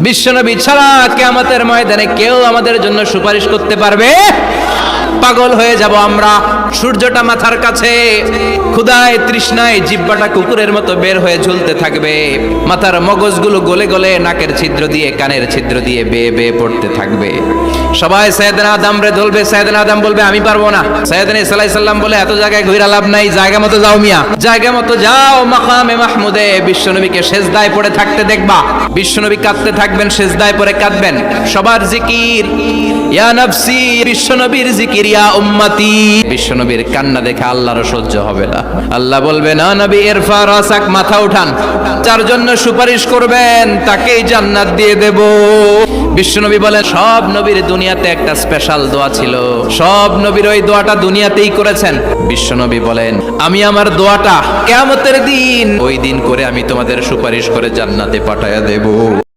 বিশ্বনবী ছাড়া কিয়ামতের ময়দানে কেউ আমাদের জন্য সুপারিশ করতে পারবে? পাগল হয়ে যাব আমরা। সূর্যটা মাথার কাছে, ক্ষুধায় তৃষ্ণায় জিহ্বাটা কুকুরের মতো বের হয়ে ঝুলতে থাকবে, মাথার মগজগুলো গলে গলে নাকের ছিদ্র দিয়ে কানের ছিদ্র দিয়ে বেয়ে বেয়ে পড়তে থাকবে। সবাই সাইয়েদনা আদম রে ধরবে, সাইয়েদনা আদম বলবে আমি পারবো না। সাইয়েদনা ইসা আলাইহিস সালাম বলে এত জায়গায় ঘুরা লাভ নাই, জায়গা মতো যাও মিয়া, জায়গা মতো যাও। মাকামে মাহমুদে বিশ্বনবীকে সেজদায় পড়ে থাকতে দেখবা। বিশ্বনবী কাঁদতে থাকবেন, সেজদায় পড়ে কাঁদবেন। সবার জিকির ইয়া নফসি, বিশ্বনবীর জিকির ইয়া উম্মতি। বিশ্বনবীর কান্না দেখে আল্লাহর সহ্য হবে না। আল্লাহ বলবে না নবী ইরফা রাসাক, মাথা উঠান, যার জন্য সুপারিশ করবেন তাকেই জান্নাত দিয়ে দেব। বিশ্বনবী বলেন সব নবীর দুনিয়াতে একটা স্পেশাল দোয়া ছিল, সব নবীর ওই দোয়াটা দুনিয়াতেই করেছেন। বিশ্বনবী বলেন আমি আমার দোয়াটা কিয়ামতের দিন ওই দিন করে আমি তোমাদের সুপারিশ করে জান্নাতে পাঠায়া দেব।